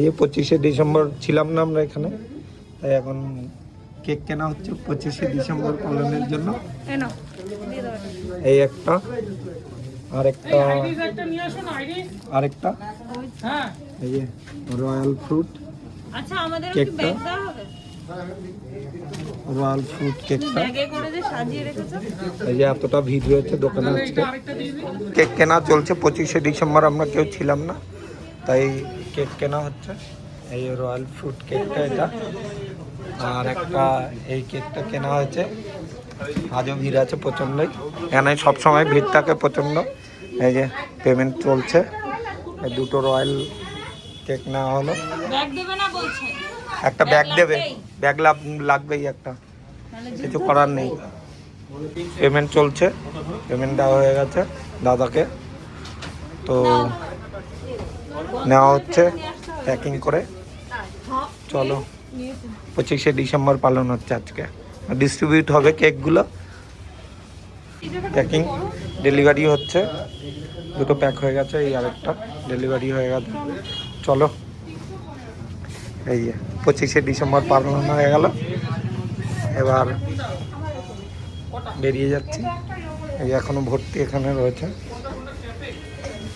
এই 25শে ডিসেম্বর ছিলাম না আমরা এখানে, তাই এখন কেক কেনা হচ্ছে 25শে ডিসেম্বর পালনের জন্য। এই একটা, আরেকটা, এই যে রয়্যাল ফ্রুট কেকটা, রয়্যাল ফ্রুট কেকটা। এই যে এতটা ভিড় হয়েছে দোকানে আজকে, কেক কেনা চলছে। 25শে ডিসেম্বর আমরা কেউ ছিলাম না, তাই কেক কেনা হচ্ছে। এই রয়্যাল ফ্রুট কেকটা এটা, আর একটা এই কেকটা কেনা হয়েছে। আজও ভিড় আছে প্রচণ্ডই, এখানে সবসময় ভিড় থাকে প্রচণ্ড। এই যে পেমেন্ট চলছে, এই দুটো রয়্যাল কেক নেওয়া হলো। একটা ব্যাগ দেবে, ব্যাগ লাগবেই একটা, কিছু করার নেই। পেমেন্ট চলছে, পেমেন্ট দেওয়া হয়ে গেছে দাদাকে, তো নেওয়া হচ্ছে প্যাকিং করে। চলো, 25শে ডিসেম্বর পালন হচ্ছে আজকে, ডিস্ট্রিবিউট হবে কেকগুলো, প্যাকিং ডেলিভারি হচ্ছে। দুটো প্যাক হয়ে গেছে, এই আরেকটা ডেলিভারি হয়ে গেছে। চলো, এই 25শে ডিসেম্বর পালন হয়ে গেল, এবার বেরিয়ে যাচ্ছি। এই এখনো ভর্তি এখানে রয়েছে।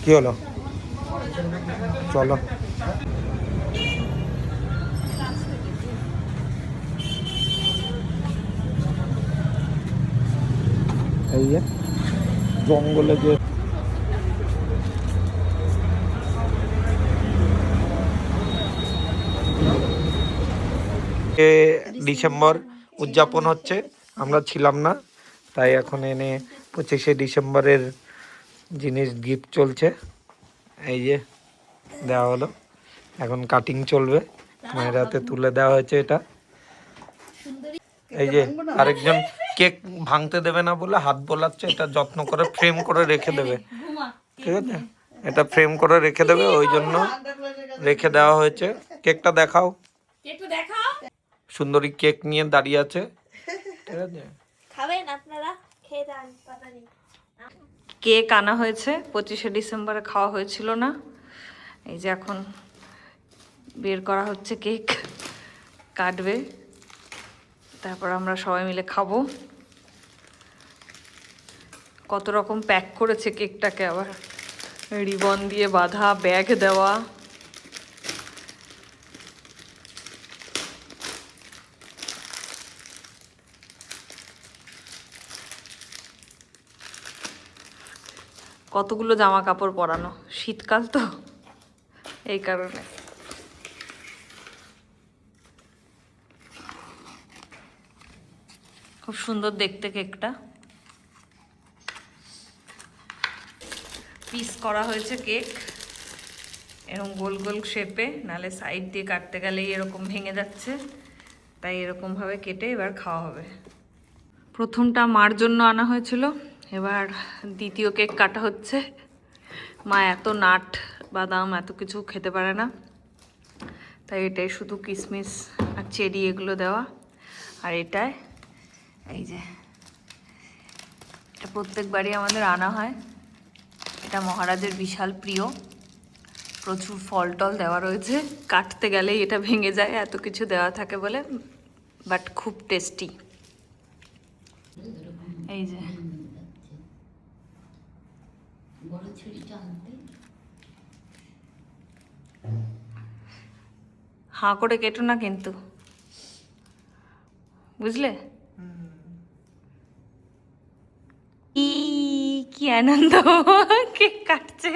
কি হলো, চলো। এই যে জঙ্গলে যে ডিসেম্বর উদযাপন হচ্ছে, আমরা ছিলাম না, তাই এখন এনে 25শে ডিসেম্বরের জিনিস গিফট চলছে। এই যে দেওয়া হলো, এখন কাটিং চলবে, মায়ের হাতে তুলে দেওয়া হয়েছে এটা। এই যে আরেকজন কেক ভাঙতে দেবে না বলে হাত বোলাচ্ছে, এটা যত্ন করে ফ্রেম করে রেখে দেবে, ঠিক আছে? এটা ফ্রেম করে রেখে দেবে, ওই জন্য রেখে দেওয়া হয়েছে। কেকটা দেখাও, সুন্দরী কেক নিয়ে দাঁড়িয়ে আছে, ঠিক আছে? খাবেন আপনারা, খেয়ে যান, পাতা নেই। কেক আনা হয়েছে, 25শে ডিসেম্বরে খাওয়া হয়েছিল না। এই যে এখন বের করা হচ্ছে, কেক কাটবে, তারপর আমরা সবাই মিলে খাবো। কত রকম প্যাক করেছে কেকটাকে, আবার রিবন দিয়ে বাঁধা, ব্যাগ দেওয়া। কতগুলো জামা কাপড় পরানো, শীতকাল তো এই কারণে। খুব সুন্দর দেখতে কেকটা, পিস করা হয়েছে কেক এরকম গোল গোল শেপে, নালে সাইড দিয়ে কাটতে গেলেই এরকম ভেঙে যাচ্ছে, তাই এরকমভাবে কেটে এবার খাওয়া হবে। প্রথমটা মার জন্য আনা হয়েছিল, এবার দ্বিতীয় কেক কাটা হচ্ছে। মা এত নাট বাদাম এত কিছু খেতে পারে না, তাই এটাই শুধু কিশমিশ আর চেরি এগুলো দেওয়া। আর এটায় এই যে এটা প্রত্যেকবারই আমাদের আনা হয়, এটা মহারাজের বিশাল প্রিয়, প্রচুর ফল টল দেওয়া রয়েছে, কাটতে গেলেই এটা ভেঙে যায়, এত কিছু দেওয়া থাকে বলে, বাট খুব টেস্টি। এই যে হাঁ করে কেটো না কিন্তু, বুঝলে? কি আনন্দ, কেক কাটছে।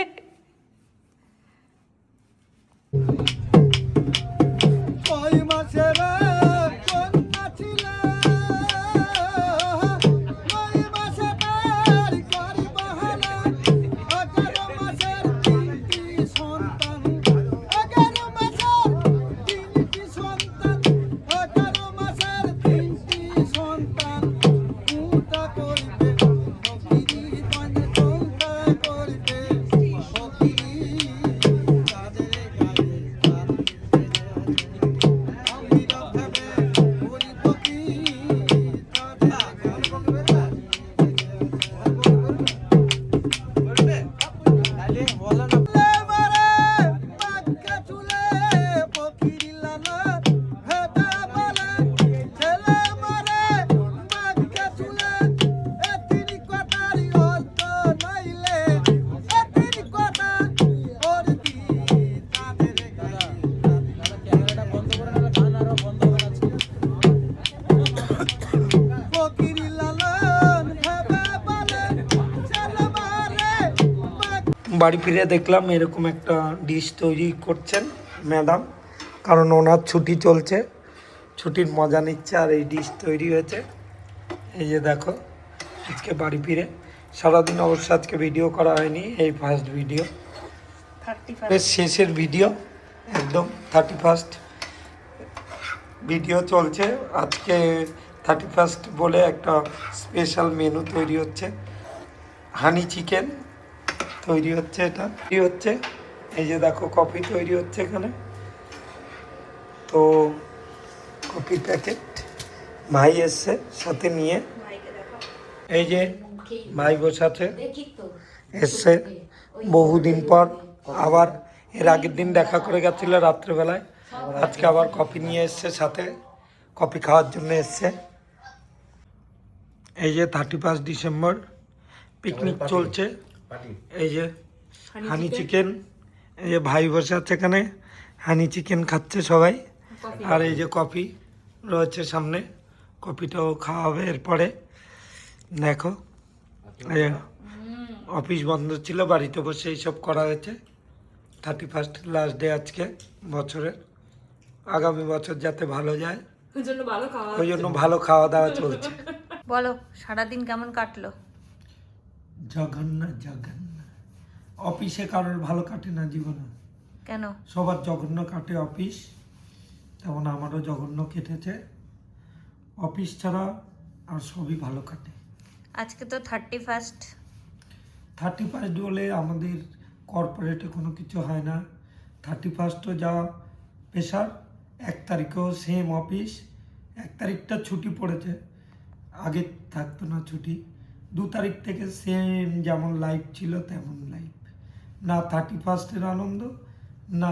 বাড়ি ফিরে দেখলাম এরকম একটা ডিশ তৈরি করছেন ম্যাডাম, কারণ ওনার ছুটি চলছে, ছুটির মজা নিচ্ছে আর এই ডিশ তৈরি হয়েছে। এই যে দেখো আজকে বাড়ি ফিরে সারাদিন অবশ্য আজকে ভিডিও করা হয়নি, এই ফার্স্ট ভিডিও, 31 শেষের ভিডিও একদম 31st ভিডিও চলছে। আজকে 31st বলে একটা স্পেশাল মেনু তৈরি হচ্ছে, হানি চিকেন তৈরি হচ্ছে, এটা তৈরি হচ্ছে। এই যে দেখো কফি তৈরি হচ্ছে এখানে, তো কফি প্যাকেট ভাই এসছে সাথে নিয়ে, এই যে ভাই বসে আছে এসছে বহুদিন পর, আবার এর আগের দিন দেখা করে গেছিল রাত্রেবেলায়, আজকে আবার কফি নিয়ে এসছে সাথে, কফি খাওয়ার জন্য এসছে। এই যে 31 ডিসেম্বর পিকনিক চলছে, এই যে হানি চিকেন, এই যে ভাই বসে আছে এখানে হানি চিকেন খাচ্ছে সবাই, আর এই যে কফি রয়েছে সামনে, কফিটাও খাওয়া হবে এরপরে। দেখো এই যে অফিস বন্ধ ছিল, বাড়িতে বসে এইসব করা হয়েছে। 31st লাস্ট ডে আজকে বছরের, আগামী বছর যাতে ভালো যায় ওই জন্য ভালো খাওয়া দাওয়া চলছে। বলো সারাদিন কেমন কাটলো? জঘন্য জঘন্য, অফিসে কারোর ভালো কাটে না জীবনে, কেন? সবার জঘন্য কাটে অফিস, তেমন আমারও জঘন্য কেটেছে, অফিস ছাড়া আর সবই ভালো কাটে। আজকে তো 31st। 31st বলে আমাদের কর্পোরেটে কোনো কিছু হয় না, 31st যা পেশার, 1 তারিখেও সেম অফিস, 1 তারিখটা ছুটি পড়েছে, আগে থাকতো না ছুটি, 2 তারিখ থেকে সেম যেমন লাইফ ছিল তেমন লাইফ, না 31st-এর আনন্দ না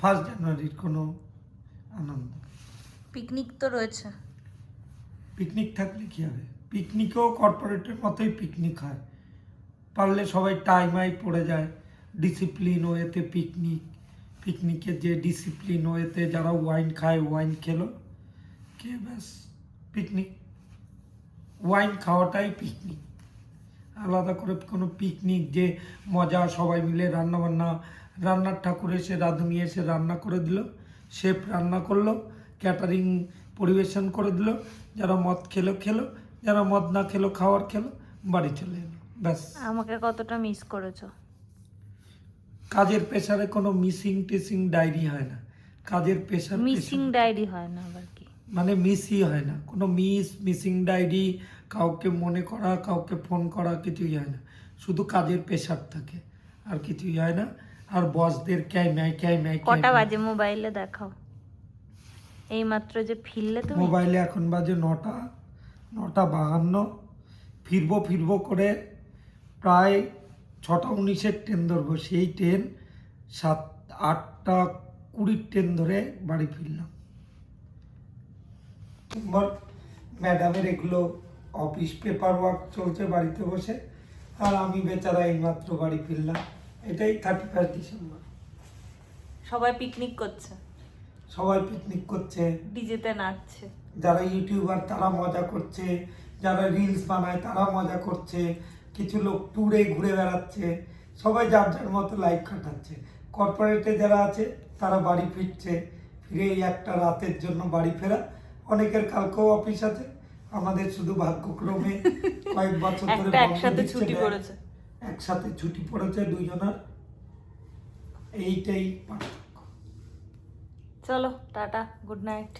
1 জানুয়ারির কোনো আনন্দ। পিকনিক তো রয়েছে। পিকনিক থাকলে কী হবে, পিকনিকেও কর্পোরেটের মতোই পিকনিক হয়, পারলে সবাই টাইমাই পড়ে যায়, ডিসিপ্লিন ওয়েতে পিকনিক, পিকনিকের যে ডিসিপ্লিন ওয়েতে যারা ওয়াইন খায় ওয়াইন খেলো, কে ব্যাস পিকনিক, ওয়াইন খাওয়াটাই পিকনিক, আলাদা করে কোনো পিকনিক যে মজা সবাই মিলে রান্নাবান্না, রান্নার ঠাকুর এসে রাঁধুনি এসে রান্না করে দিল, শেফ রান্না করলো, ক্যাটারিং পরিবেশন করে দিল, যারা মদ খেলো খেলো, যারা মদ না খেলো খাওয়ার খেলো, বাড়ি চলে এলো, ব্যাস। আমাকে কতটা মিস করেছো? কাজের প্রেসারে কোনো মিসিং টিসিং ডায়েরি হয় না, কাজের প্রেসার মিসিং ডায়েরি হয় না আবার কি? মানে মিসই হয় না, কোনো মিসিং ডায়েরি, কাউকে মনে করা, কাউকে ফোন করা, কিছুই হয় না, শুধু কাজের প্রেসার থাকে, আর কিছুই হয় না। আর বসদের ক্যাই কটা বাজে মোবাইলে দেখাও, এই মাত্র যে ফিরলে তুমি? মোবাইলে এখন বাজে 9:52, ফিরবো করে প্রায় 6:19-এর ট্রেন ধরবো, সেই ট্রেন 8:20 ট্রেন ধরে বাড়ি ফিরলাম। ম্যাডামের এগুলো অফিস পেপার ওয়ার্ক চলছে বাড়িতে বসে, আর আমি বেচারা এইমাত্র বাড়ি ফিরলাম। এটাই 31 ডিসেম্বর। সবাই পিকনিক করছে, সবাই পিকনিক করছে, ডিজেতে নাচছে, যারা ইউটিউবার তারা মজা করছে, যারা রিলস বানায় তারা মজা করছে, কিছু লোক ট্যুরে ঘুরে বেড়াচ্ছে, সবাই যার যার মতো লাইফ কাটাচ্ছে। কর্পোরেটে যারা আছে তারা বাড়ি ফিরছে, ফিরে এই একটা রাতের জন্য বাড়ি ফেরা, অনেকের কালকেও অফিস আছে, আমাদের শুধু ভাগ্যক্রমে কয়েক বছর ধরে একসাথে ছুটি পড়েছে, একসাথে ছুটি পড়েছে দুইজনের, এইটাই পার্থক্য। চলো টাটা, গুড নাইট।